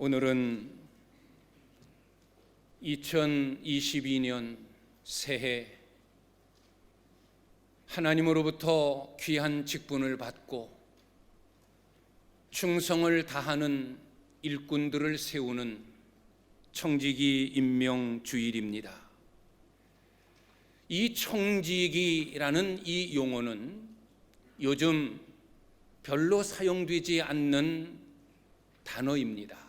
오늘은 2022년 새해 하나님으로부터 귀한 직분을 받고 충성을 다하는 일꾼들을 세우는 청지기 임명 주일입니다. 이 청지기라는 이 용어는 요즘 별로 사용되지 않는 단어입니다.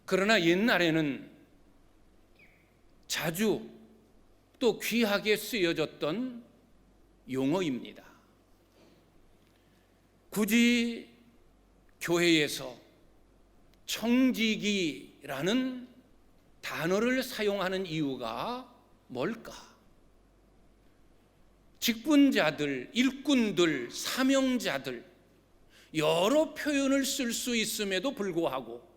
그러나 옛날에는 자주 또 귀하게 쓰여졌던 용어입니다. 굳이 교회에서 청지기라는 단어를 사용하는 이유가 뭘까? 직분자들, 일꾼들, 사명자들 여러 표현을 쓸 수 있음에도 불구하고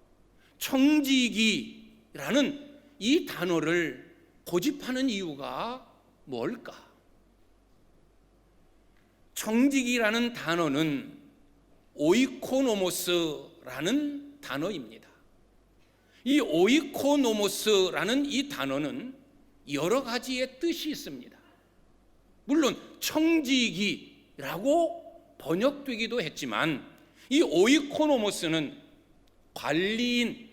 청지기라는 이 단어를 고집하는 이유가 뭘까? 청지기라는 단어는 오이코노모스라는 단어입니다. 이 오이코노모스라는 이 단어는 여러 가지의 뜻이 있습니다. 물론 청지기라고 번역되기도 했지만 이 오이코노모스는 관리인,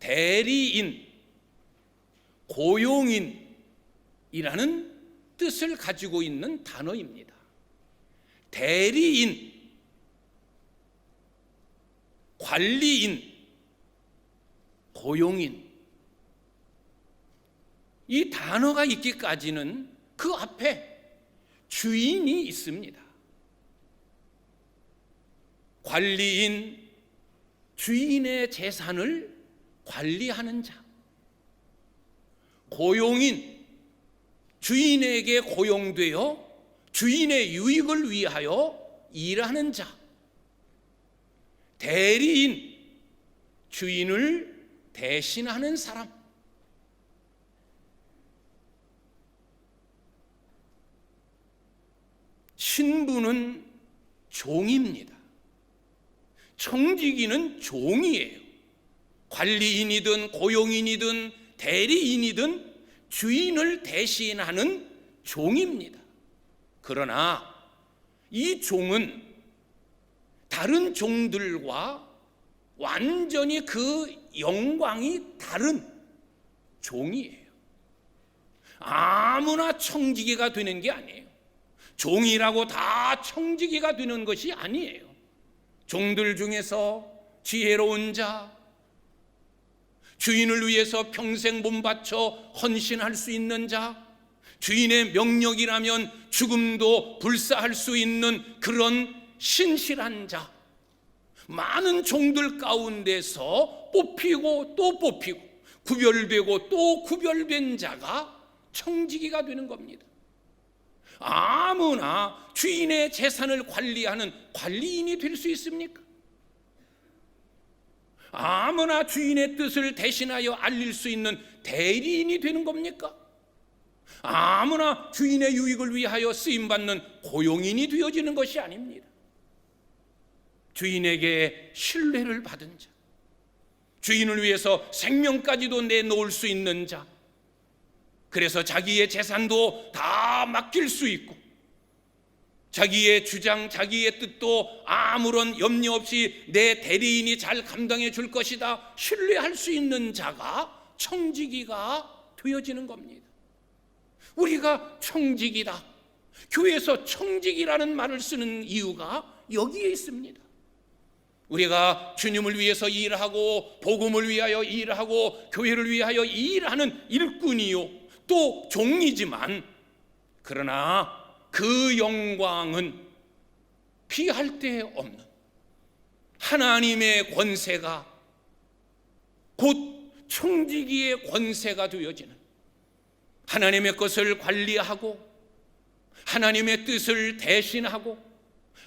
대리인, 고용인이라는 뜻을 가지고 있는 단어입니다. 대리인, 관리인, 고용인, 이 단어가 있기까지는 그 앞에 주인이 있습니다. 관리인, 주인의 재산을 관리하는 자, 고용인, 주인에게 고용되어 주인의 유익을 위하여 일하는 자, 대리인, 주인을 대신하는 사람, 신부는 종입니다. 청지기는 종이에요. 관리인이든 고용인이든 대리인이든 주인을 대신하는 종입니다. 그러나 이 종은 다른 종들과 완전히 그 영광이 다른 종이에요. 아무나 청지기가 되는 게 아니에요. 종이라고 다 청지기가 되는 것이 아니에요. 종들 중에서 지혜로운 자, 주인을 위해서 평생 몸바쳐 헌신할 수 있는 자, 주인의 명령이라면 죽음도 불사할 수 있는 그런 신실한 자, 많은 종들 가운데서 뽑히고 또 뽑히고 구별되고 또 구별된 자가 청지기가 되는 겁니다. 아무나 주인의 재산을 관리하는 관리인이 될 수 있습니까? 아무나 주인의 뜻을 대신하여 알릴 수 있는 대리인이 되는 겁니까? 아무나 주인의 유익을 위하여 쓰임받는 고용인이 되어지는 것이 아닙니다. 주인에게 신뢰를 받은 자, 주인을 위해서 생명까지도 내놓을 수 있는 자, 그래서 자기의 재산도 다 맡길 수 있고 자기의 주장, 자기의 뜻도 아무런 염려 없이 내 대리인이 잘 감당해 줄 것이다 신뢰할 수 있는 자가 청지기가 되어지는 겁니다. 우리가 청지기다, 교회에서 청지기라는 말을 쓰는 이유가 여기에 있습니다. 우리가 주님을 위해서 일하고 복음을 위하여 일하고 교회를 위하여 일하는 일꾼이요 또 종이지만, 그러나 그 영광은 비할 데 없는 하나님의 권세가 곧 청지기의 권세가 되어지는, 하나님의 것을 관리하고 하나님의 뜻을 대신하고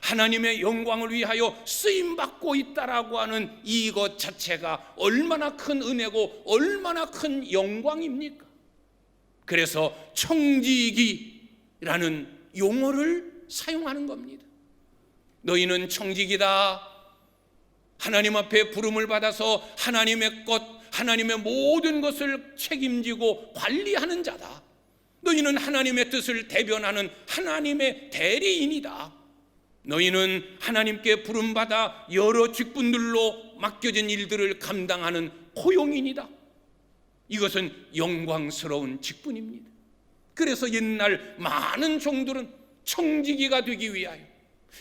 하나님의 영광을 위하여 쓰임받고 있다라고 하는 이것 자체가 얼마나 큰 은혜고 얼마나 큰 영광입니까? 그래서 청지기라는 용어를 사용하는 겁니다. 너희는 청지기다. 하나님 앞에 부름을 받아서 하나님의 것, 하나님의 모든 것을 책임지고 관리하는 자다. 너희는 하나님의 뜻을 대변하는 하나님의 대리인이다. 너희는 하나님께 부름받아 여러 직분들로 맡겨진 일들을 감당하는 고용인이다. 이것은 영광스러운 직분입니다. 그래서 옛날 많은 종들은 청지기가 되기 위하여,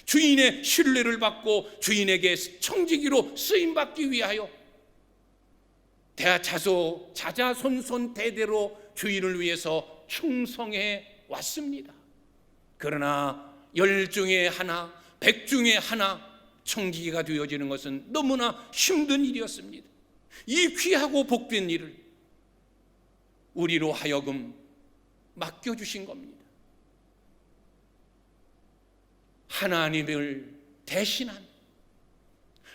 주인의 신뢰를 받고 주인에게 청지기로 쓰임받기 위하여 자자손손 대대로 주인을 위해서 충성해 왔습니다. 그러나 10 중에 하나, 100 중에 하나 청지기가 되어지는 것은 너무나 힘든 일이었습니다. 이 귀하고 복된 일을 우리로 하여금 맡겨주신 겁니다. 하나님을 대신한,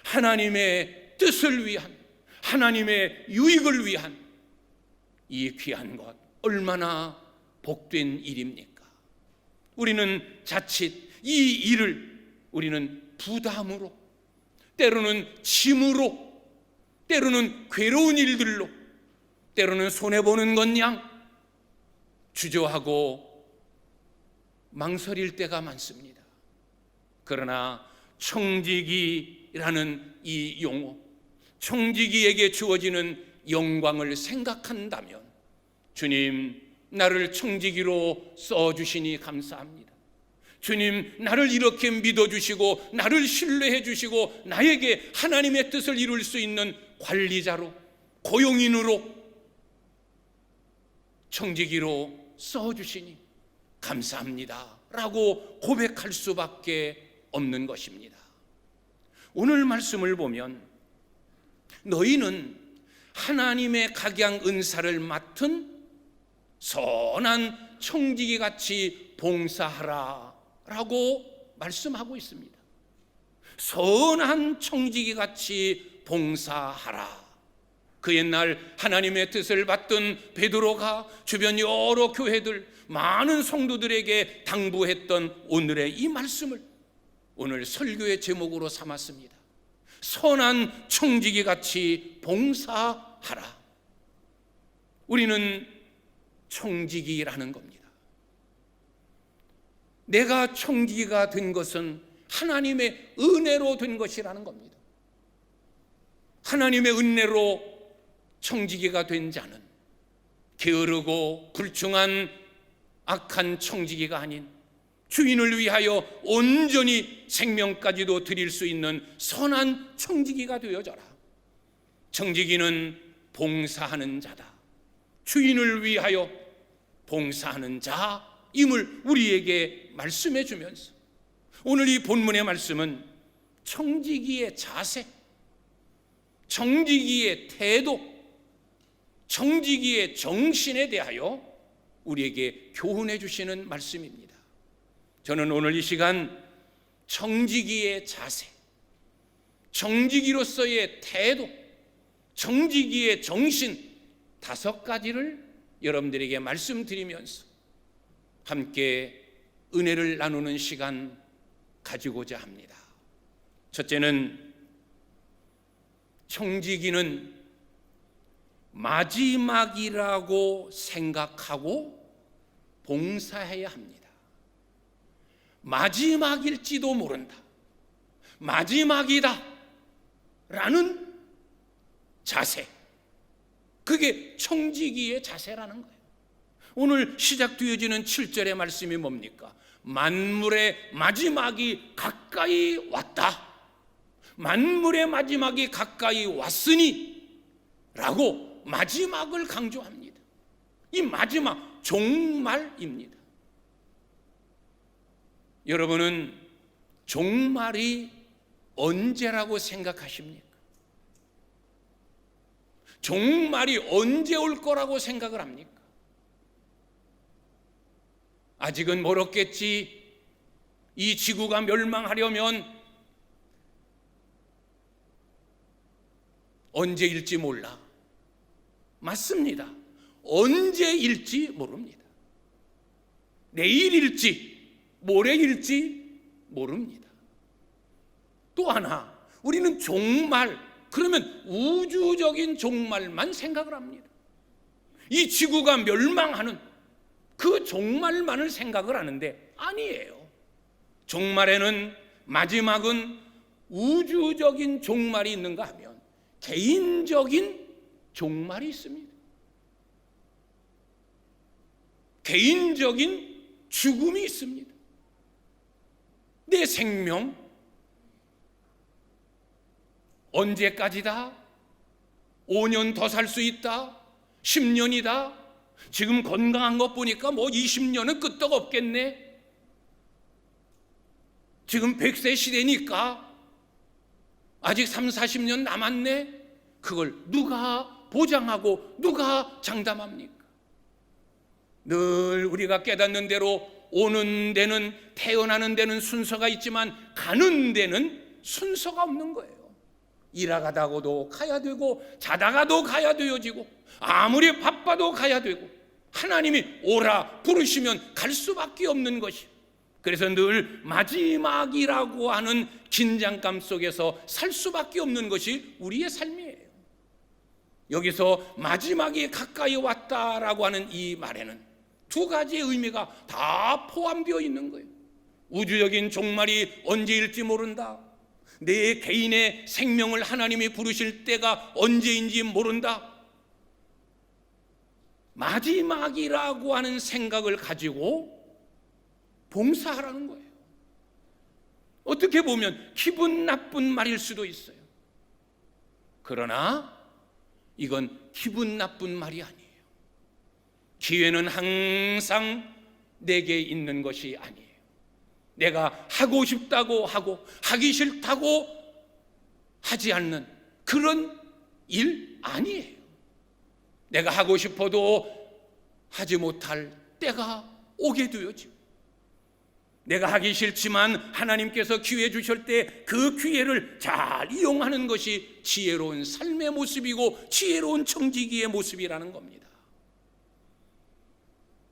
하나님의 뜻을 위한, 하나님의 유익을 위한 이 귀한 것, 얼마나 복된 일입니까? 우리는 자칫 이 일을 우리는 부담으로, 때로는 짐으로, 때로는 괴로운 일들로, 때로는 손해보는 것 양 주저하고 망설일 때가 많습니다. 그러나 청지기라는 이 용어, 청지기에게 주어지는 영광을 생각한다면, 주님, 나를 청지기로 써주시니 감사합니다. 주님, 나를 이렇게 믿어주시고 나를 신뢰해 주시고 나에게 하나님의 뜻을 이룰 수 있는 관리자로, 고용인으로, 청지기로 써주시니 감사합니다 라고 고백할 수밖에 없는 것입니다. 오늘 말씀을 보면 너희는 하나님의 각양 은사를 맡은 선한 청지기같이 봉사하라 라고 말씀하고 있습니다. 선한 청지기같이 봉사하라. 그 옛날 하나님의 뜻을 받던 베드로가 주변 여러 교회들, 많은 성도들에게 당부했던 오늘의 이 말씀을 오늘 설교의 제목으로 삼았습니다. 선한 청지기같이 봉사하라. 우리는 청지기라는 겁니다. 내가 청지기가 된 것은 하나님의 은혜로 된 것이라는 겁니다. 하나님의 은혜로 청지기가 된 자는 게으르고 불충한 악한 청지기가 아닌 주인을 위하여 온전히 생명까지도 드릴 수 있는 선한 청지기가 되어져라. 청지기는 봉사하는 자다. 주인을 위하여 봉사하는 자임을 우리에게 말씀해 주면서 오늘 이 본문의 말씀은 청지기의 자세, 청지기의 태도, 청지기의 정신에 대하여 우리에게 교훈해 주시는 말씀입니다. 저는 오늘 이 시간 청지기의 자세, 청지기로서의 태도, 청지기의 정신 5가지를 여러분들에게 말씀드리면서 함께 은혜를 나누는 시간 가지고자 합니다. 첫째는 청지기는 마지막이라고 생각하고 봉사해야 합니다. 마지막일지도 모른다, 마지막이다 라는 자세, 그게 청지기의 자세라는 거예요. 오늘 시작되어지는 7절의 말씀이 뭡니까? 만물의 마지막이 가까이 왔다, 만물의 마지막이 가까이 왔으니 라고 마지막을 강조합니다. 이 마지막 종말입니다. 여러분은 종말이 언제라고 생각하십니까? 종말이 언제 올 거라고 생각을 합니까? 아직은 멀었겠지. 이 지구가 멸망하려면 언제일지 몰라. 맞습니다. 언제일지 모릅니다. 내일일지 모레일지 모릅니다. 또 하나, 우리는 종말, 그러면 우주적인 종말만 생각을 합니다. 이 지구가 멸망하는 그 종말만을 생각을 하는데 아니에요. 종말에는, 마지막은 우주적인 종말이 있는가 하면 개인적인 종말이 있습니다. 개인적인 죽음이 있습니다. 내 생명 언제까지다? 5년 더 살 수 있다? 10년이다? 지금 건강한 것 보니까 뭐 20년은 끄떡없겠네. 지금 100세 시대니까 아직 3, 40년 남았네. 그걸 누가 보장하고 누가 장담합니까? 늘 우리가 깨닫는 대로 오는 데는, 태어나는 데는 순서가 있지만 가는 데는 순서가 없는 거예요. 일하다가도 가야 되고 자다가도 가야 되어지고 아무리 바빠도 가야 되고 하나님이 오라 부르시면 갈 수밖에 없는 것이, 그래서 늘 마지막이라고 하는 긴장감 속에서 살 수밖에 없는 것이 우리의 삶이에요. 여기서 마지막이 가까이 왔다라고 하는 이 말에는 두 가지의 의미가 다 포함되어 있는 거예요. 우주적인 종말이 언제일지 모른다. 내 개인의 생명을 하나님이 부르실 때가 언제인지 모른다. 마지막이라고 하는 생각을 가지고 봉사하라는 거예요. 어떻게 보면 기분 나쁜 말일 수도 있어요. 그러나 이건 기분 나쁜 말이 아니에요. 기회는 항상 내게 있는 것이 아니에요. 내가 하고 싶다고 하고 하기 싫다고 하지 않는 그런 일 아니에요. 내가 하고 싶어도 하지 못할 때가 오게 되어지고, 내가 하기 싫지만 하나님께서 기회 주실 때 그 기회를 잘 이용하는 것이 지혜로운 삶의 모습이고 지혜로운 청지기의 모습이라는 겁니다.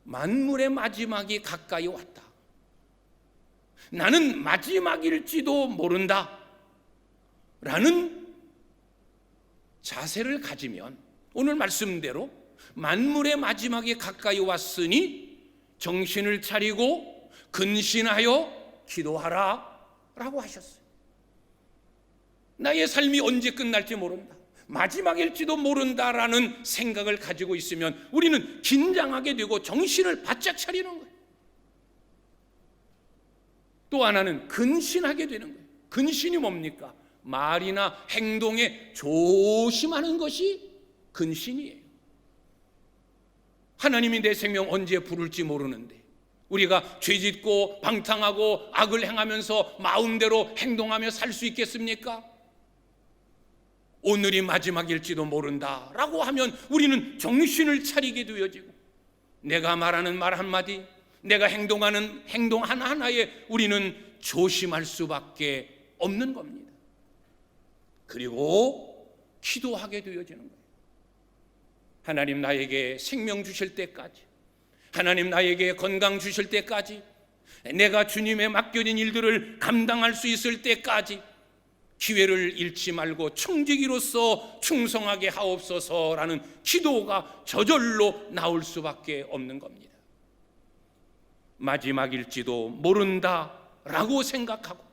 만물의 마지막이 가까이 왔다. 나는 마지막일지도 모른다 라는 자세를 가지면 오늘 말씀대로 만물의 마지막이 가까이 왔으니 정신을 차리고 근신하여 기도하라 라고 하셨어요. 나의 삶이 언제 끝날지 모른다, 마지막일지도 모른다라는 생각을 가지고 있으면 우리는 긴장하게 되고 정신을 바짝 차리는 거예요. 또 하나는 근신하게 되는 거예요. 근신이 뭡니까? 말이나 행동에 조심하는 것이 근신이에요. 하나님이 내 생명 언제 부를지 모르는데 우리가 죄짓고 방탕하고 악을 행하면서 마음대로 행동하며 살 수 있겠습니까? 오늘이 마지막일지도 모른다라고 하면 우리는 정신을 차리게 되어지고, 내가 말하는 말 한마디, 내가 행동하는 행동 하나하나에 우리는 조심할 수밖에 없는 겁니다. 그리고 기도하게 되어지는 거예요. 하나님 나에게 생명 주실 때까지, 하나님 나에게 건강 주실 때까지, 내가 주님의 맡겨진 일들을 감당할 수 있을 때까지 기회를 잃지 말고 청지기로서 충성하게 하옵소서라는 기도가 저절로 나올 수밖에 없는 겁니다. 마지막일지도 모른다라고 생각하고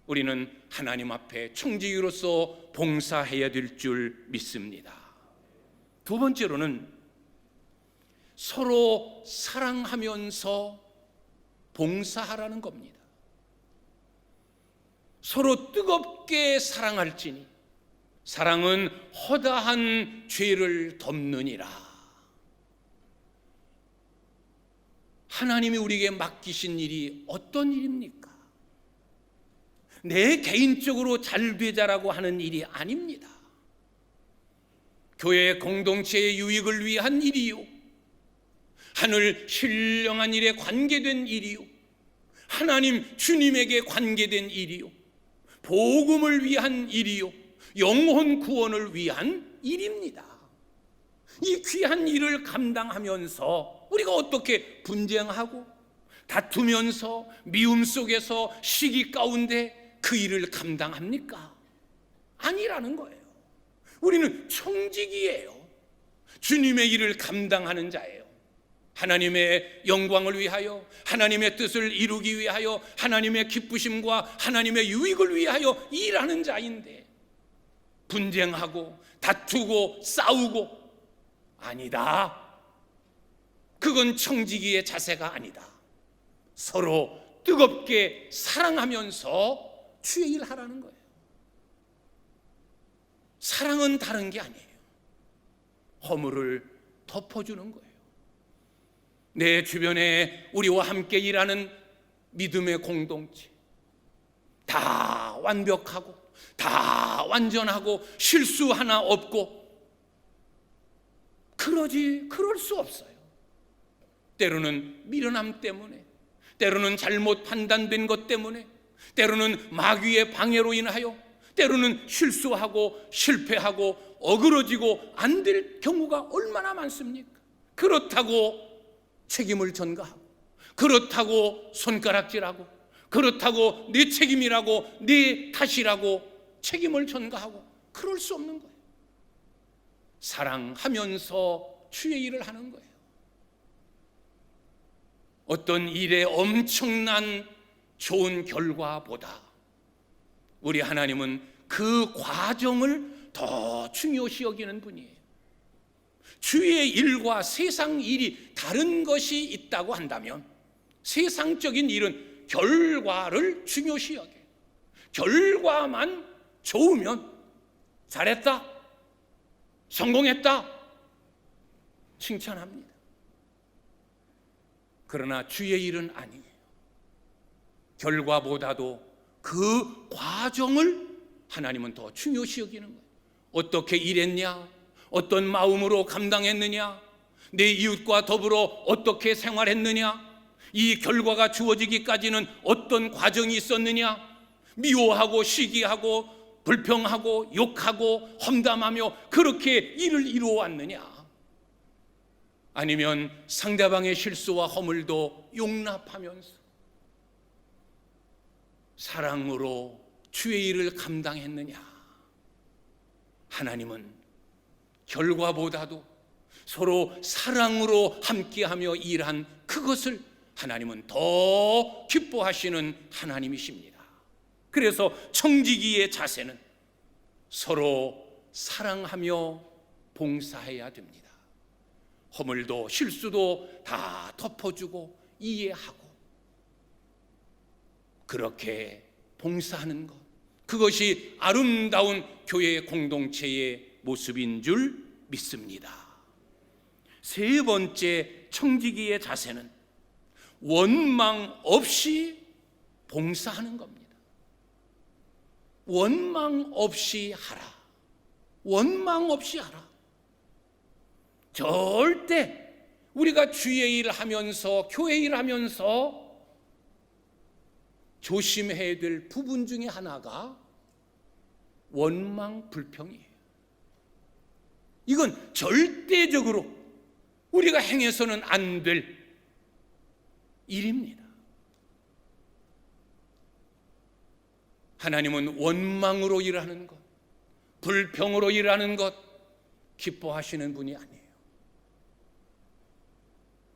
우리는 하나님 앞에 청지기로서 봉사해야 될 줄 믿습니다. 두 번째로는 서로 사랑하면서 봉사하라는 겁니다. 서로 뜨겁게 사랑할지니 사랑은 허다한 죄를 덮느니라. 하나님이 우리에게 맡기신 일이 어떤 일입니까? 내 개인적으로 잘 되자라고 하는 일이 아닙니다. 교회 공동체의 유익을 위한 일이요, 하늘 신령한 일에 관계된 일이요, 하나님 주님에게 관계된 일이요, 복음을 위한 일이요, 영혼 구원을 위한 일입니다. 이 귀한 일을 감당하면서 우리가 어떻게 분쟁하고 다투면서 미움 속에서 시기 가운데 그 일을 감당합니까? 아니라는 거예요. 우리는 청직이에요. 주님의 일을 감당하는 자예요. 하나님의 영광을 위하여, 하나님의 뜻을 이루기 위하여, 하나님의 기쁘심과 하나님의 유익을 위하여 일하는 자인데, 분쟁하고 다투고 싸우고, 아니다. 그건 청지기의 자세가 아니다. 서로 뜨겁게 사랑하면서 주의 일을 하라는 거예요. 사랑은 다른 게 아니에요. 허물을 덮어주는 거예요. 내 주변에 우리와 함께 일하는 믿음의 공동체, 다 완벽하고 다 완전하고 실수 하나 없고 그럴 수 없어요. 때로는 미련함 때문에, 때로는 잘못 판단된 것 때문에, 때로는 마귀의 방해로 인하여, 때로는 실수하고 실패하고 어그러지고 안 될 경우가 얼마나 많습니까? 그렇다고 책임을 전가하고, 그렇다고 손가락질하고, 그렇다고 내 책임이라고, 내 탓이라고 책임을 전가하고, 그럴 수 없는 거예요. 사랑하면서 주의 일을 하는 거예요. 어떤 일의 엄청난 좋은 결과보다 우리 하나님은 그 과정을 더 중요시 여기는 분이에요. 주의 일과 세상 일이 다른 것이 있다고 한다면, 세상적인 일은 결과를 중요시 여겨요. 결과만 좋으면 잘했다, 성공했다, 칭찬합니다. 그러나 주의 일은 아니에요. 결과보다도 그 과정을 하나님은 더 중요시 여기는 거예요. 어떻게 일했냐, 어떤 마음으로 감당했느냐, 내 이웃과 더불어 어떻게 생활했느냐, 이 결과가 주어지기까지는 어떤 과정이 있었느냐, 미워하고 시기하고 불평하고 욕하고 험담하며 그렇게 일을 이루어왔느냐, 아니면 상대방의 실수와 허물도 용납하면서 사랑으로 주의 일을 감당했느냐. 하나님은 결과보다도 서로 사랑으로 함께하며 일한 그것을 하나님은 더 기뻐하시는 하나님이십니다. 그래서 청지기의 자세는 서로 사랑하며 봉사해야 됩니다. 허물도 실수도 다 덮어주고 이해하고 그렇게 봉사하는 것, 그것이 아름다운 교회 공동체의 모습인 줄 믿습니다. 세 번째 청지기의 자세는 원망 없이 봉사하는 겁니다. 원망 없이 하라. 원망 없이 하라. 절대 우리가 주의 일을 하면서, 교회 일을 하면서 조심해야 될 부분 중에 하나가 원망 불평이에요. 이건 절대적으로 우리가 행해서는 안 될 일입니다. 하나님은 원망으로 일하는 것, 불평으로 일하는 것 기뻐하시는 분이 아니에요.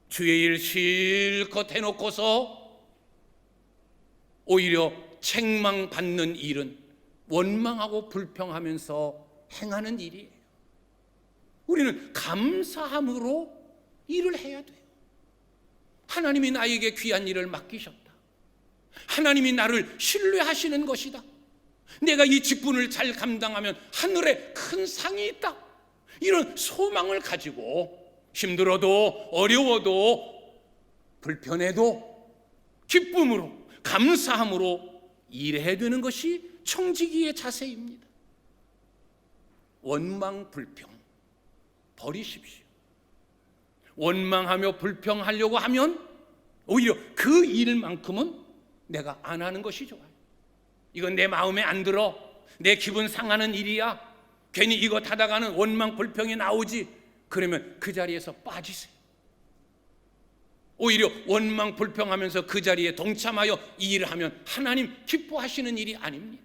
주의 일 실컷 해놓고서 오히려 책망받는 일은 원망하고 불평하면서 행하는 일이에요. 우리는 감사함으로 일을 해야 돼요. 하나님이 나에게 귀한 일을 맡기셨다. 하나님이 나를 신뢰하시는 것이다. 내가 이 직분을 잘 감당하면 하늘에 큰 상이 있다. 이런 소망을 가지고 힘들어도 어려워도 불편해도 기쁨으로 감사함으로 일해야 되는 것이 청지기의 자세입니다. 원망 불평 버리십시오. 원망하며 불평하려고 하면 오히려 그 일만큼은 내가 안 하는 것이 좋아요. 이건 내 마음에 안 들어, 내 기분 상하는 일이야, 괜히 이것 하다가는 원망 불평이 나오지, 그러면 그 자리에서 빠지세요. 오히려 원망 불평하면서 그 자리에 동참하여 이 일을 하면 하나님 기뻐하시는 일이 아닙니다.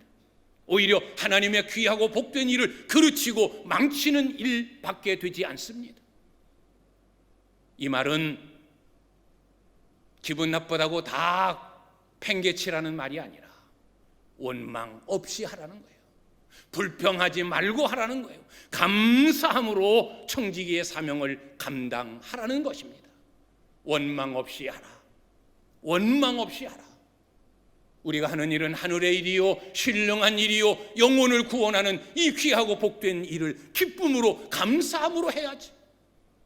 오히려 하나님의 귀하고 복된 일을 그르치고 망치는 일밖에 되지 않습니다. 이 말은 기분 나쁘다고 다 팽개치라는 말이 아니라 원망 없이 하라는 거예요. 불평하지 말고 하라는 거예요. 감사함으로 청지기의 사명을 감당하라는 것입니다. 원망 없이 하라. 원망 없이 하라. 우리가 하는 일은 하늘의 일이요 신령한 일이요 영혼을 구원하는 이 귀하고 복된 일을 기쁨으로 감사함으로 해야지.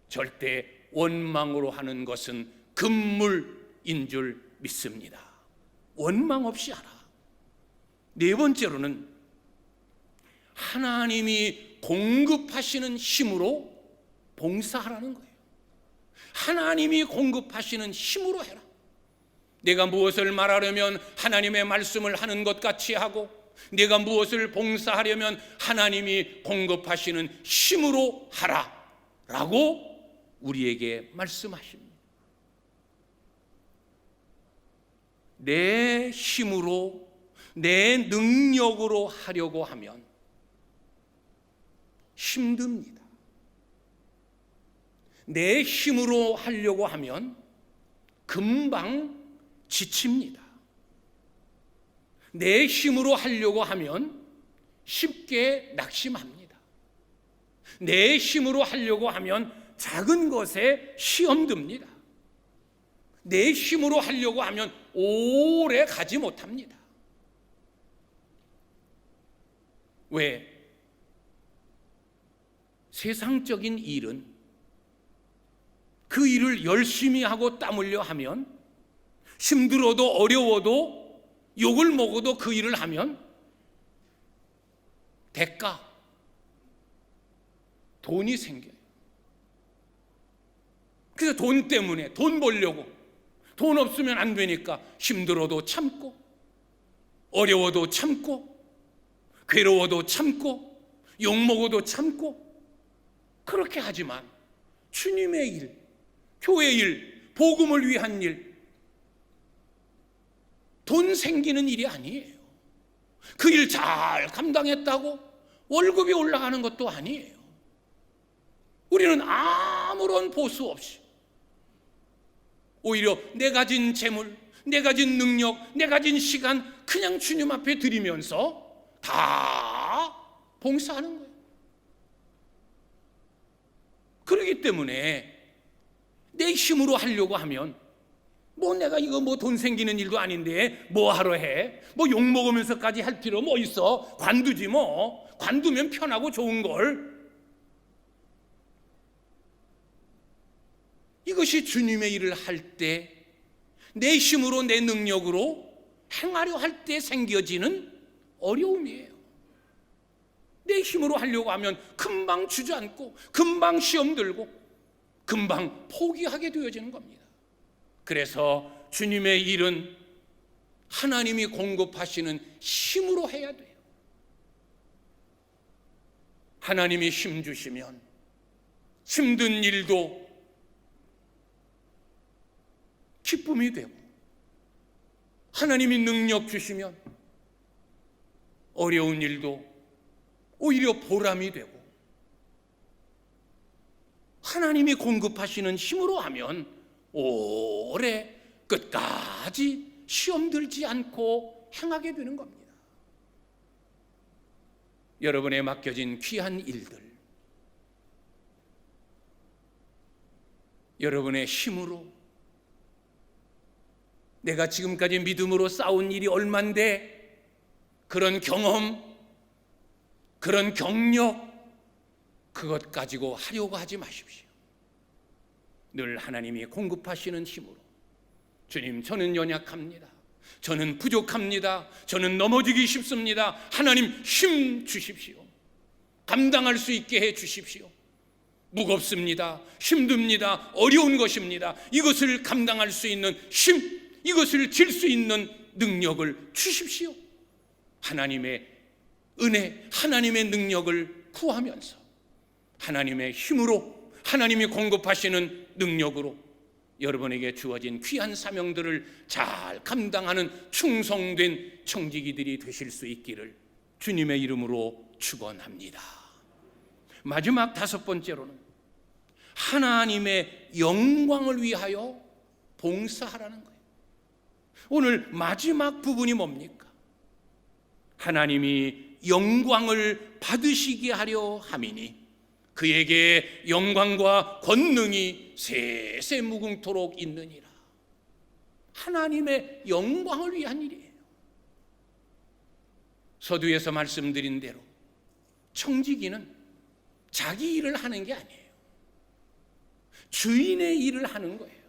절대 원망으로 하는 것은 금물인 줄 믿습니다. 원망 없이 하라. 네 번째로는 하나님이 공급하시는 힘으로 봉사하라는 거예요. 하나님이 공급하시는 힘으로 해라. 내가 무엇을 말하려면 하나님의 말씀을 하는 것 같이 하고, 내가 무엇을 봉사하려면 하나님이 공급하시는 힘으로 하라 라고 우리에게 말씀하십니다. 내 힘으로, 내 능력으로 하려고 하면 힘듭니다. 내 힘으로 하려고 하면 금방 지칩니다. 내 힘으로 하려고 하면 쉽게 낙심합니다. 내 힘으로 하려고 하면 작은 것에 시험 듭니다. 내 힘으로 하려고 하면 오래 가지 못합니다. 왜? 세상적인 일은 그 일을 열심히 하고 땀 흘려 하면, 힘들어도 어려워도 욕을 먹어도 그 일을 하면 대가, 돈이 생겨요. 그래서 돈 때문에, 돈 벌려고, 돈 없으면 안 되니까 힘들어도 참고, 어려워도 참고, 괴로워도 참고, 욕먹어도 참고, 그렇게 하지만 주님의 일, 교회 일, 복음을 위한 일, 돈 생기는 일이 아니에요. 그 일 잘 감당했다고 월급이 올라가는 것도 아니에요. 우리는 아무런 보수 없이 오히려 내 가진 재물, 내 가진 능력, 내 가진 시간 그냥 주님 앞에 드리면서 다 봉사하는 거예요. 그렇기 때문에 내 힘으로 하려고 하면, 뭐 내가 이거 뭐 돈 생기는 일도 아닌데 뭐 하러 해? 뭐 욕 먹으면서까지 할 필요 뭐 있어? 관두지 뭐. 관두면 편하고 좋은 걸. 이것이 주님의 일을 할 때, 내 힘으로 내 능력으로 행하려 할 때 생겨지는 어려움이에요. 내 힘으로 하려고 하면 금방 주저앉고, 금방 시험 들고, 금방 포기하게 되어지는 겁니다. 그래서 주님의 일은 하나님이 공급하시는 힘으로 해야 돼요. 하나님이 힘 주시면 힘든 일도 기쁨이 되고, 하나님이 능력 주시면 어려운 일도 오히려 보람이 되고, 하나님이 공급하시는 힘으로 하면 오래 끝까지 시험 들지 않고 행하게 되는 겁니다. 여러분의 맡겨진 귀한 일들, 여러분의 힘으로, 내가 지금까지 믿음으로 싸운 일이 얼만데 그런 경험, 그런 경력, 그것 가지고 하려고 하지 마십시오. 늘 하나님이 공급하시는 힘으로, 주님 저는 연약합니다, 저는 부족합니다, 저는 넘어지기 쉽습니다, 하나님 힘 주십시오. 감당할 수 있게 해 주십시오. 무겁습니다, 힘듭니다, 어려운 것입니다. 이것을 감당할 수 있는 힘, 이것을 질 수 있는 능력을 주십시오. 하나님의 은혜, 하나님의 능력을 구하면서 하나님의 힘으로, 하나님이 공급하시는 능력으로 여러분에게 주어진 귀한 사명들을 잘 감당하는 충성된 청지기들이 되실 수 있기를 주님의 이름으로 축원합니다. 마지막 다섯 번째로는 하나님의 영광을 위하여 봉사하라는 거예요. 오늘 마지막 부분이 뭡니까? 하나님이 영광을 받으시게 하려 함이니 그에게 영광과 권능이 세세무궁토록 있느니라. 하나님의 영광을 위한 일이에요. 서두에서 말씀드린 대로 청지기는 자기 일을 하는 게 아니에요. 주인의 일을 하는 거예요.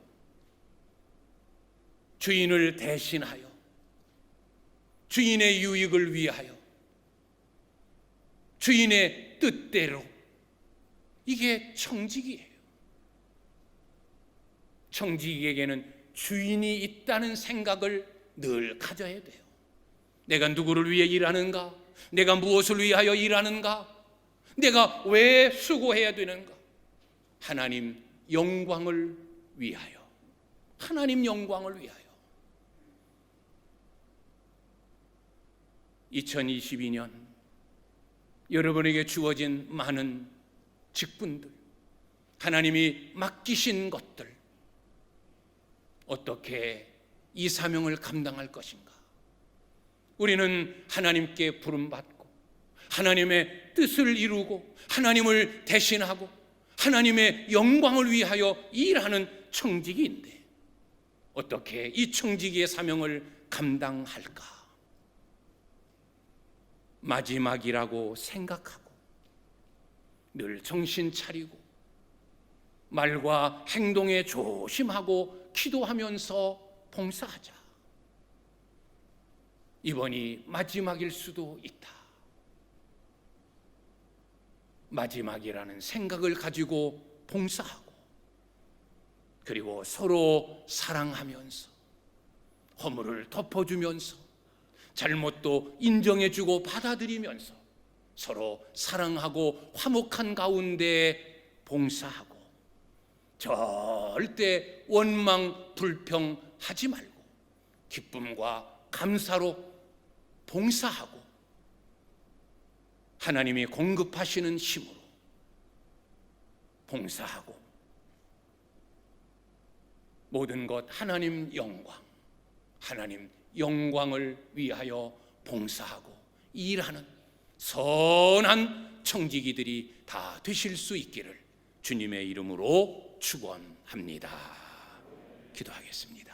주인을 대신하여 주인의 유익을 위하여 주인의 뜻대로, 이게 청지기예요. 청지기에게는 주인이 있다는 생각을 늘 가져야 돼요. 내가 누구를 위해 일하는가? 내가 무엇을 위하여 일하는가? 내가 왜 수고해야 되는가? 하나님 영광을 위하여, 하나님 영광을 위하여. 2022년 여러분에게 주어진 많은 직분들, 하나님이 맡기신 것들, 어떻게 이 사명을 감당할 것인가? 우리는 하나님께 부름받고 하나님의 뜻을 이루고 하나님을 대신하고 하나님의 영광을 위하여 일하는 청지기인데 어떻게 이 청지기의 사명을 감당할까? 마지막이라고 생각하고 늘 정신 차리고 말과 행동에 조심하고 기도하면서 봉사하자. 이번이 마지막일 수도 있다. 마지막이라는 생각을 가지고 봉사하고 그리고 서로 사랑하면서 허물을 덮어주면서 잘못도 인정해주고 받아들이면서 서로 사랑하고 화목한 가운데 봉사하고 절대 원망 불평하지 말고 기쁨과 감사로 봉사하고 하나님이 공급하시는 힘으로 봉사하고 모든 것 하나님 영광을 위하여 봉사하고 일하는 선한 청지기들이 다 되실 수 있기를 주님의 이름으로 축원합니다. 기도하겠습니다.